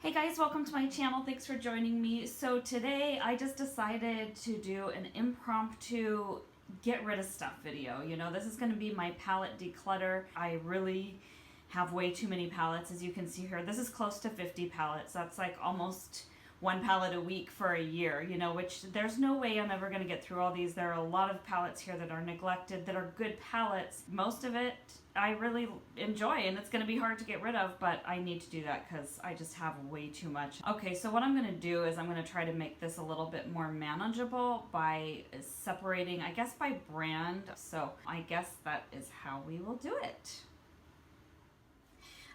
Hey guys, welcome to my channel. Thanks for joining me. So today I just decided to do an impromptu get rid of stuff video. You know, this is going to be my palette declutter. I really have way too many palettes, as you can see here. This is close to 50 palettes. That's like almost one palette a week for a year, you know, which there's no way I'm ever going to get through all these. There are a lot of palettes here that are neglected, that are good palettes. Most of it I really enjoy, and it's going to be hard to get rid of, but I need to do that because I just have way too much. Okay, so what I'm going to do is I'm going to try to make this a little bit more manageable by separating, I guess, by brand. So I guess that is how we will do it.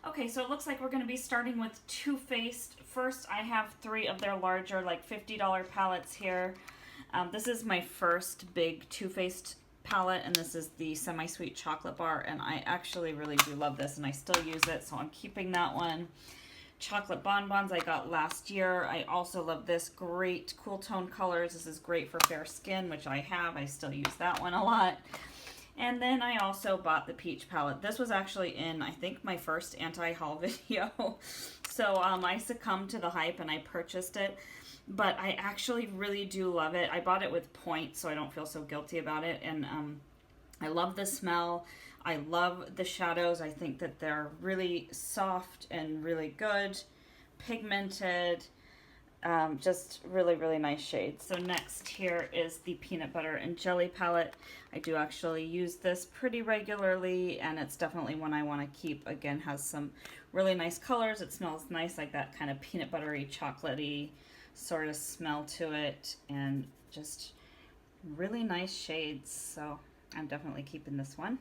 Okay, so it looks like we're going to be starting with Too Faced. First, I have three of their larger, like $50 palettes here. This is my first big Too Faced palette, and this is the semi-sweet chocolate bar, and I actually really do love this, and I still use it, so I'm keeping that one. Chocolate bonbons I got last year. I also love this. Great cool tone colors. This is great for fair skin, which I have. I still use that one a lot. And then I also bought the peach palette. This was actually in, I think, my first anti-haul video. So I succumbed to the hype and I purchased it. But I actually really do love it. I bought it with points, so I don't feel so guilty about it. And I love the smell. I love the shadows. I think that they're really soft and really good. Pigmented. Just really, really nice shades. So next here is the peanut butter and jelly palette. I do actually use this pretty regularly, and it's definitely one I want to keep. Again, has some really nice colors. It smells nice, like that kind of peanut buttery, chocolatey sort of smell to it, and just really nice shades. So I'm definitely keeping this one.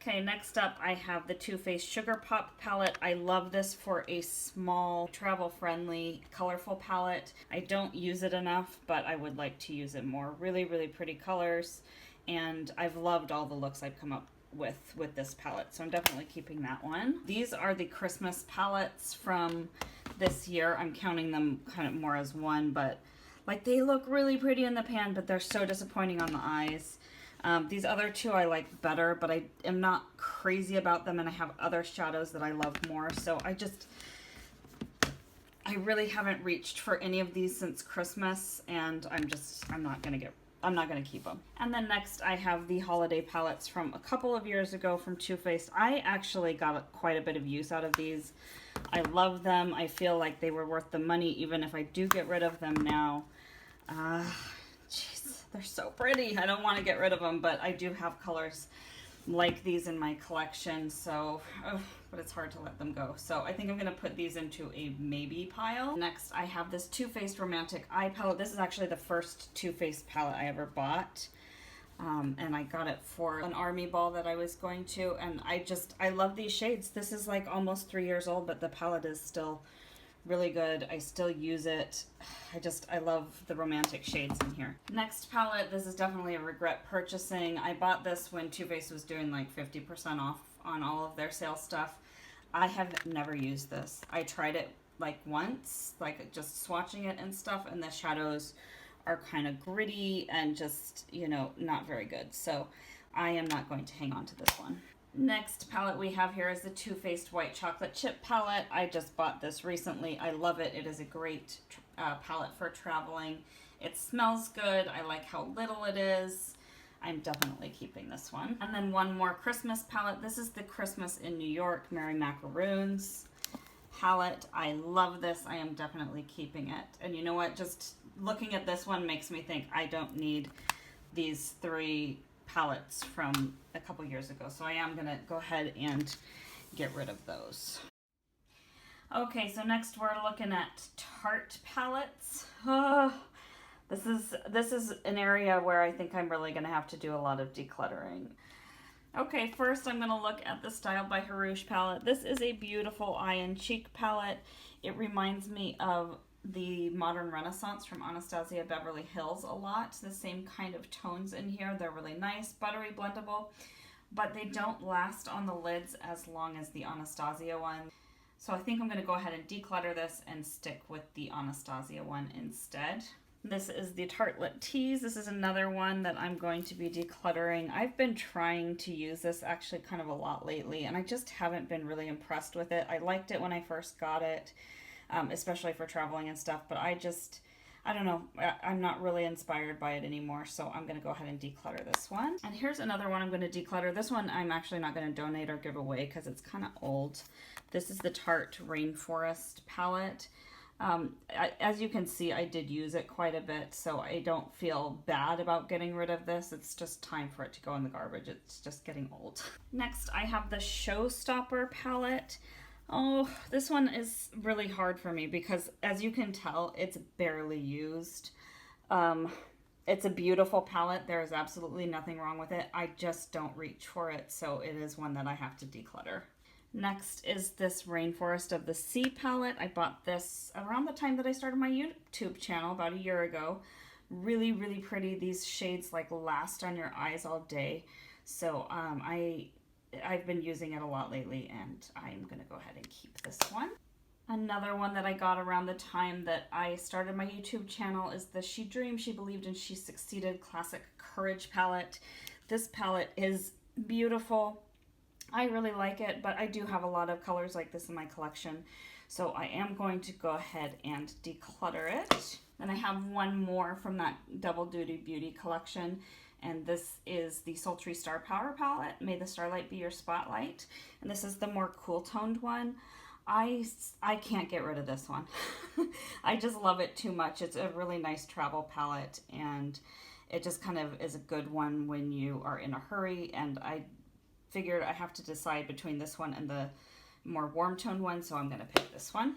Okay, next up I have the Too Faced Sugar Pop palette. I love this for a small, travel-friendly, colorful palette. I don't use it enough, but I would like to use it more. Really, really pretty colors, and I've loved all the looks I've come up with this palette, so I'm definitely keeping that one. These are the Christmas palettes from this year. I'm counting them kind of more as one, but like they look really pretty in the pan, but they're so disappointing on the eyes. These other two I like better, but I am not crazy about them, and I have other shadows that I love more. So I really haven't reached for any of these since Christmas, and I'm not gonna keep them. And then next I have the holiday palettes from a couple of years ago from Too Faced. I actually got quite a bit of use out of these. I love them. I feel like they were worth the money, even if I do get rid of them now. They're so pretty. I don't want to get rid of them, but I do have colors like these in my collection, so, but it's hard to let them go. So I think I'm going to put these into a maybe pile. Next, I have this Too Faced Romantic Eye palette. This is actually the first Too Faced palette I ever bought, and I got it for an army ball that I was going to, and I love these shades. This is like almost 3 years old, but the palette is still really good. I still use it. I love the romantic shades in here. Next palette, this is definitely a regret purchasing. I bought this when Too Faced was doing like 50% off on all of their sale stuff. I have never used this. I tried it like once, like just swatching it and stuff, and the shadows are kind of gritty and just, you know, not very good. So I am not going to hang on to this one. Next palette we have here is the Too Faced White Chocolate Chip palette. I just bought this recently. I love it. It is a great palette for traveling. It smells good. I like how little it is. I'm definitely keeping this one. And then one more Christmas palette. This is the Christmas in New York Merry Macaroons palette. I love this. I am definitely keeping it. And you know what? Just looking at this one makes me think I don't need these three palettes from a couple years ago, so I am gonna go ahead and get rid of those. Okay, so next we're looking at Tarte palettes. This is an area where I think I'm really gonna have to do a lot of decluttering. Okay, first I'm gonna look at the Style by Harouche palette. This is a beautiful eye and cheek palette. It reminds me of the Modern Renaissance from Anastasia Beverly Hills a lot. The same kind of tones in here. They're really nice, buttery, blendable, but they don't last on the lids as long as the Anastasia one. So I think I'm going to go ahead and declutter this and stick with the Anastasia one instead. This is the Tartelette Tease. This is another one that I'm going to be decluttering. I've been trying to use this actually kind of a lot lately, and I just haven't been really impressed with it. I liked it when I first got it. especially for traveling and stuff. But I don't know, I'm not really inspired by it anymore, so I'm going to go ahead and declutter this one. And here's another one I'm going to declutter. This one I'm actually not going to donate or give away because it's kind of old. This is the Tarte Rainforest palette. As you can see, I did use it quite a bit, so I don't feel bad about getting rid of this. It's just time for it to go in the garbage. It's just getting old. Next, I have the Showstopper palette. Oh, this one is really hard for me because, as you can tell, it's barely used. It's a beautiful palette. There is absolutely nothing wrong with it. I just don't reach for it, so it is one that I have to declutter. Next is this Rainforest of the Sea palette. I bought this around the time that I started my YouTube channel, about a year ago. Really, really pretty. These shades like last on your eyes all day. So I've been using it a lot lately, and I'm going to go ahead and keep this one. Another one that I got around the time that I started my YouTube channel is the She Dreamed, She Believed, and She Succeeded Classic Courage palette. This palette is beautiful. I really like it, but I do have a lot of colors like this in my collection, so I am going to go ahead and declutter it. Then I have one more from that Double Duty Beauty collection, and this is the Sultry Star Power palette. May the Starlight Be Your Spotlight. And this is the more cool toned one. I can't get rid of this one. I just love it too much. It's a really nice travel palette, and it just kind of is a good one when you are in a hurry, and I figured I have to decide between this one and the more warm toned one, so I'm going to pick this one.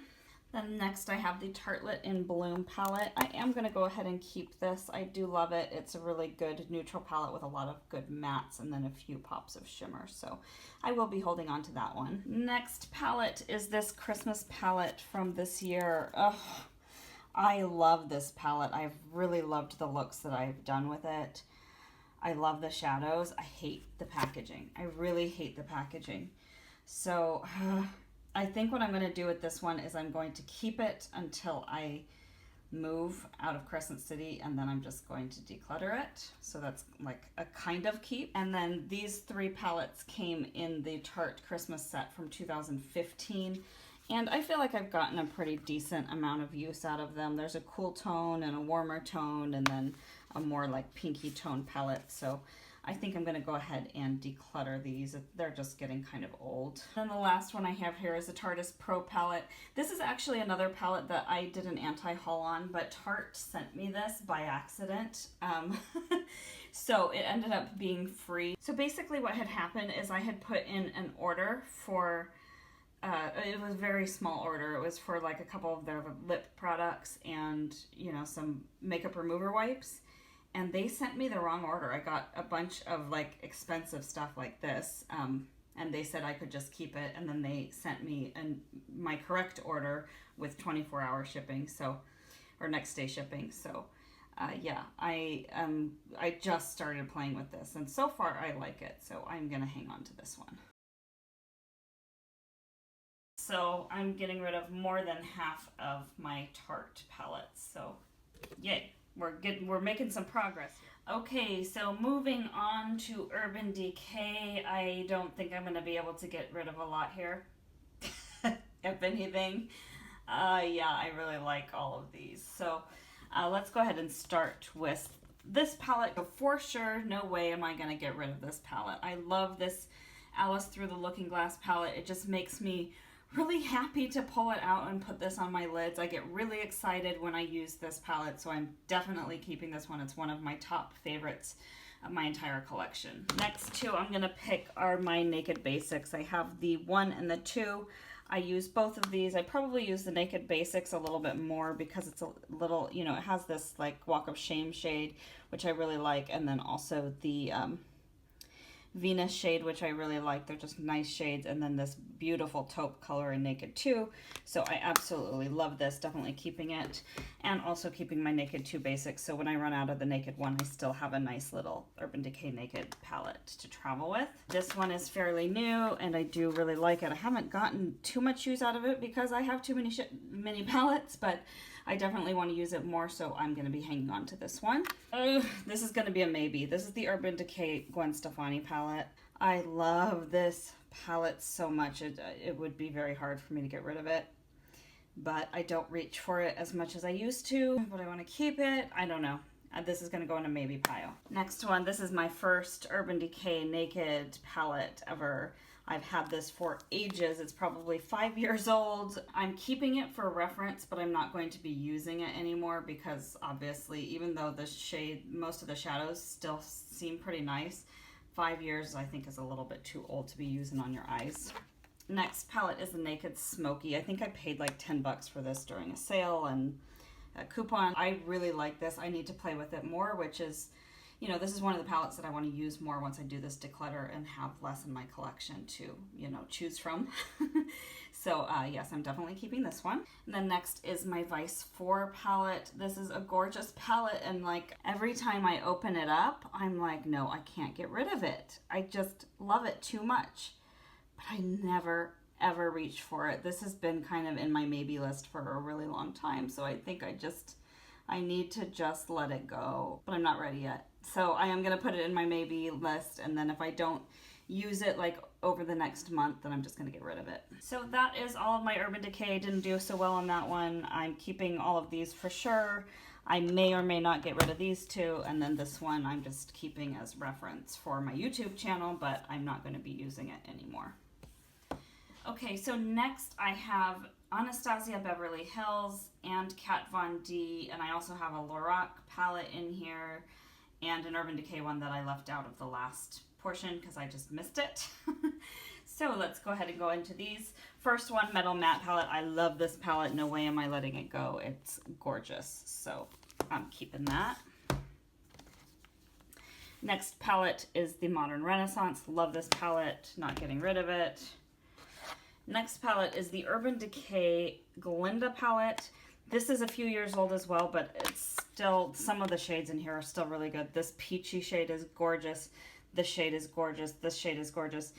Then next I have the Tartelette in Bloom palette. I am going to go ahead and keep this. I do love it. It's a really good neutral palette with a lot of good mattes and then a few pops of shimmer, so I will be holding on to that one. Next palette is this Christmas palette from this year. Ugh, I love this palette. I've really loved the looks that I've done with it. I love the shadows. I hate the packaging. I really hate the packaging. So I think what I'm going to do with this one is I'm going to keep it until I move out of Crescent City, and then I'm just going to declutter it. So that's like a kind of keep. And then these three palettes came in the Tarte Christmas set from 2015. And I feel like I've gotten a pretty decent amount of use out of them. There's a cool tone and a warmer tone, and then a more like pinky tone palette. So I think I'm going to go ahead and declutter these. They're just getting kind of old. Then the last one I have here is the Tarte Pro palette. This is actually another palette that I did an anti-haul on, but Tarte sent me this by accident. So it ended up being free. So basically what had happened is I had put in an order for it was a very small order. It was for like a couple of their lip products and, you know, some makeup remover wipes. And they sent me the wrong order. I got a bunch of like expensive stuff like this. And they said I could just keep it. And then they sent me my correct order with 24-hour shipping. So, or next day shipping. So, yeah, I just started playing with this. And so far I like it. So I'm going to hang on to this one. So I'm getting rid of more than half of my Tarte palettes. So yay, we're making some progress here. Okay, so moving on to Urban Decay. I don't think I'm going to be able to get rid of a lot here. If anything. Yeah, I really like all of these. So let's go ahead and start with this palette. For sure, no way am I going to get rid of this palette. I love this Alice Through the Looking Glass palette. It just makes me really happy to pull it out and put this on my lids. I get really excited when I use this palette, so I'm definitely keeping this one. It's one of my top favorites of my entire collection. Next two I'm gonna pick are my Naked Basics. I have the 1 and the 2. I use both of these. I probably use the Naked Basics a little bit more because it's a little, you know, it has this like Walk of Shame shade, which I really like, and then also the Venus shade, which I really like. They're just nice shades, and then this beautiful taupe color in Naked 2. So I absolutely love this. Definitely keeping it, and also keeping my Naked 2 Basics. So when I run out of the Naked 1, I still have a nice little Urban Decay Naked palette to travel with. This one is fairly new, and I do really like it. I haven't gotten too much use out of it because I have too many palettes, but I definitely want to use it more, so I'm going to be hanging on to this one. This is going to be a maybe. This is the Urban Decay Gwen Stefani palette. I love this palette so much. It would be very hard for me to get rid of it. but I don't reach for it as much as I used to. But I want to keep it. I don't know. This is going to go in a maybe pile. Next one, this is my first Urban Decay Naked palette ever. I've had this for ages. It's probably 5 years old. I'm keeping it for reference, but I'm not going to be using it anymore because obviously, even though the shade, most of the shadows still seem pretty nice, 5 years I think is a little bit too old to be using on your eyes. Next palette is the Naked Smoky. I think I paid like 10 bucks for this during a sale and a coupon. I really like this. I need to play with it more, which is, you know, this is one of the palettes that I want to use more once I do this declutter and have less in my collection to, you know, choose from. So yes, I'm definitely keeping this one. And then next is my Vice 4 palette. This is a gorgeous palette, and like every time I open it up, I'm like, no, I can't get rid of it. I just love it too much. But I never ever reach for it. This has been kind of in my maybe list for a really long time, so I think I need to just let it go, but I'm not ready yet. So I am going to put it in my maybe list, and then if I don't use it like over the next month, then I'm just going to get rid of it. So that is all of my Urban Decay. Didn't do so well on that one. I'm keeping all of these for sure. I may or may not get rid of these two, and then this one I'm just keeping as reference for my YouTube channel, but I'm not going to be using it anymore. Okay, so next I have Anastasia Beverly Hills and Kat Von D, and I also have a Lorac palette in here and an Urban Decay one that I left out of the last portion because I just missed it. So let's go ahead and go into these. First one, Metal Matte palette. I love this palette. No way am I letting it go. It's gorgeous, so I'm keeping that. Next palette is the Modern Renaissance. Love this palette. Not getting rid of it. Next palette is the Urban Decay Glinda palette. This is a few years old as well, but it's still, some of the shades in here are still really good. This peachy shade is gorgeous. This shade is gorgeous. This shade is gorgeous.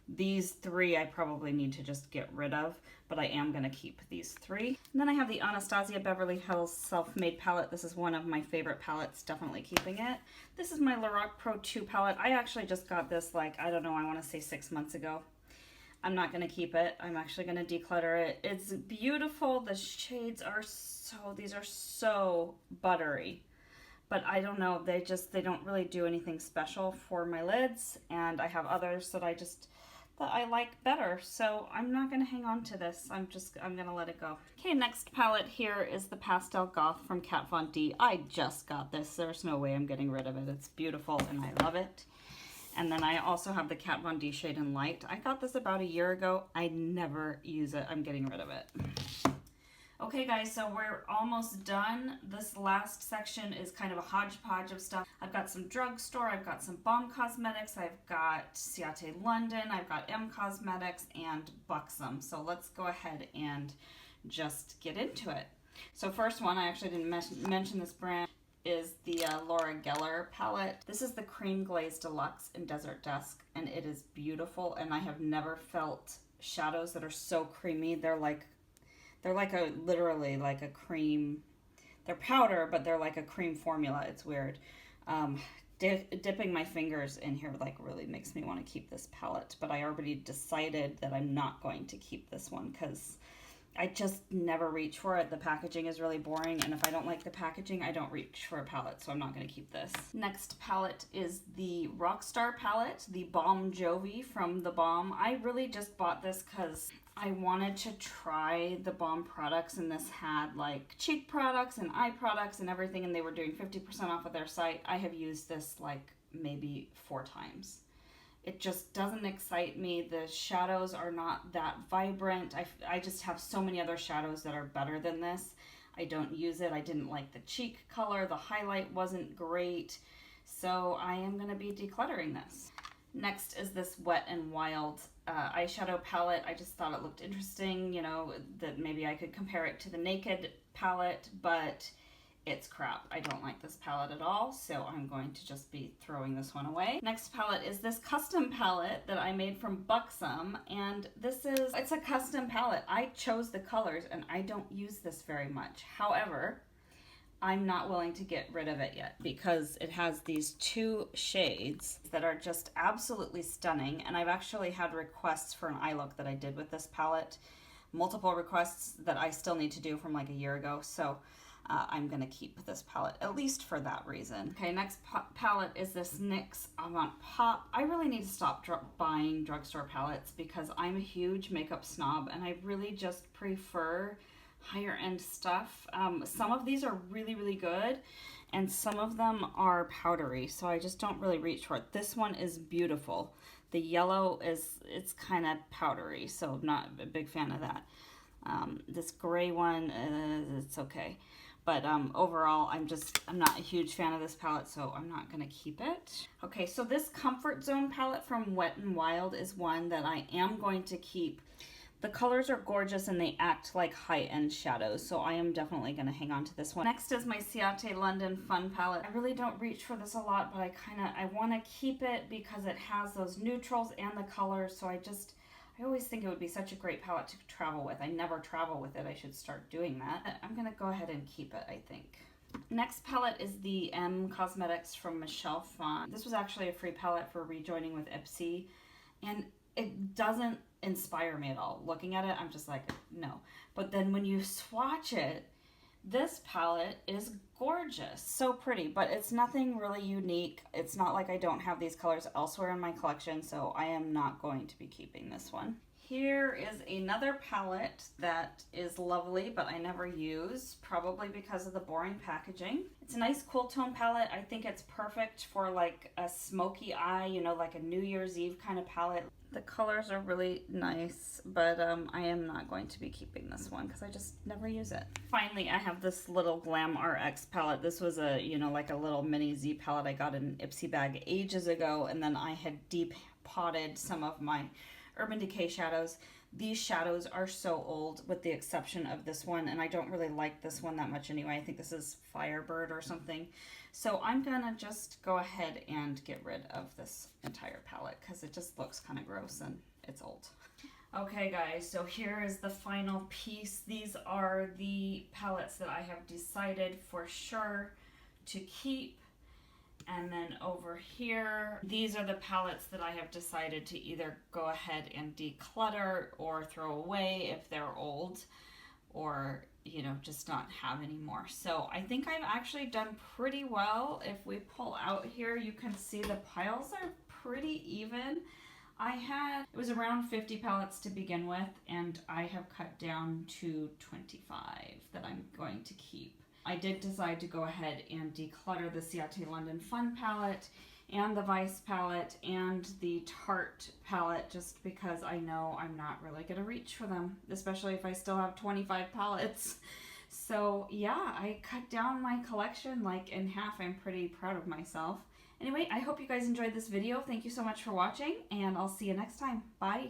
These three I probably need to just get rid of, but I am going to keep these three. And then I have the Anastasia Beverly Hills Self-Made palette. This is one of my favorite palettes, definitely keeping it. This is my Lorac Pro 2 palette. I actually just got this like, I don't know, I want to say 6 months ago. I'm not going to keep it. I'm actually going to declutter it. It's beautiful. The shades are these are so buttery. But I don't know, they don't really do anything special for my lids. And I have others that I like better. So I'm not going to hang on to this. I'm going to let it go. Okay, next palette here is the Pastel Goth from Kat Von D. I just got this. There's no way I'm getting rid of it. It's beautiful and I love it. And then I also have the Kat Von D Shade in Light. I got this about a year ago. I never use it. I'm getting rid of it. Okay guys, so we're almost done. This last section is kind of a hodgepodge of stuff. I've got some Drugstore, I've got some Balm Cosmetics, I've got Ciate London, I've got M Cosmetics, and Buxom. So let's go ahead and just get into it. So first one, I actually didn't mention this brand, is the Laura Geller palette. This is the Cream Glaze Deluxe in Desert Dusk, and it is beautiful, and I have never felt shadows that are so creamy. They're literally like a cream. They're powder, but they're like a cream formula. It's weird. Dipping my fingers in here like really makes me want to keep this palette, but I already decided that I'm not going to keep this one because I just never reach for it. The packaging is really boring, and if I don't like the packaging, I don't reach for a palette, so I'm not going to keep this. Next palette is the Rockstar palette, the Balm Jovi from the Balm. I really just bought this because I wanted to try the Balm products, and this had like cheek products and eye products and everything, and they were doing 50% off of their site. I have used this like maybe 4 times. It just doesn't excite me. The shadows are not that vibrant. I just have so many other shadows that are better than this. I don't use it. I didn't like the cheek color. The highlight wasn't great. So I am going to be decluttering this. Next is this Wet n Wild eyeshadow palette. I just thought it looked interesting, you know, that maybe I could compare it to the Naked palette, but it's crap. I don't like this palette at all, so I'm going to just be throwing this one away. Next palette is this custom palette that I made from Buxom, and it's a custom palette. I chose the colors, and I don't use this very much. However, I'm not willing to get rid of it yet because it has these 2 shades that are just absolutely stunning, and I've actually had requests for an eye look that I did with this palette. multiple requests that I still need to do from like a year ago. So I'm going to keep this palette, at least for that reason. Okay, next palette is this NYX Avant Pop. I really need to stop buying drugstore palettes because I'm a huge makeup snob and I really just prefer higher end stuff. Some of these are really, really good and some of them are powdery, so I just don't really reach for it. This one is beautiful. The yellow it's kind of powdery, so I'm not a big fan of that. This gray one, it's okay. But overall, I'm not a huge fan of this palette, so I'm not going to keep it. Okay, so this Comfort Zone palette from Wet n Wild is one that I am going to keep. The colors are gorgeous and they act like high-end shadows, so I am definitely going to hang on to this one. Next is my Ciate London Fun palette. I really don't reach for this a lot, but I want to keep it because it has those neutrals and the colors, so I always think it would be such a great palette to travel with. I never travel with it. I should start doing that. I'm going to go ahead and keep it, I think. Next palette is the M Cosmetics from Michelle Phan. This was actually a free palette for rejoining with Ipsy, and it doesn't inspire me at all. Looking at it, I'm just like, no. But then when you swatch it, this palette is gorgeous, so pretty, but it's nothing really unique. It's not like I don't have these colors elsewhere in my collection, so I am not going to be keeping this one. Here is another palette that is lovely, but I never use, probably because of the boring packaging. It's a nice cool tone palette. I think it's perfect for like a smoky eye, you know, like a New Year's Eve kind of palette. The colors are really nice, but I am not going to be keeping this one because I just never use it. Finally, I have this little Glam RX palette. This was a, you know, like a little mini Z palette I got in an Ipsy bag ages ago, and then I had deep potted some of my Urban Decay shadows. These shadows are so old with the exception of this one, and I don't really like this one that much anyway. I think this is Firebird or something. So I'm gonna just go ahead and get rid of this entire palette because it just looks kind of gross and it's old. Okay guys, so here is the final piece. These are the palettes that I have decided for sure to keep. And then over here, these are the palettes that I have decided to either go ahead and declutter or throw away if they're old, or, you know, just not have anymore. So I think I've actually done pretty well. If we pull out here, you can see the piles are pretty even. It was around 50 palettes to begin with, and I have cut down to 25 that I'm going to keep. I did decide to go ahead and declutter the Ciate London Fun palette and the Vice palette and the Tarte palette just because I know I'm not really going to reach for them, especially if I still have 25 palettes. So yeah, I cut down my collection like in half. I'm pretty proud of myself. Anyway, I hope you guys enjoyed this video. Thank you so much for watching, and I'll see you next time. Bye!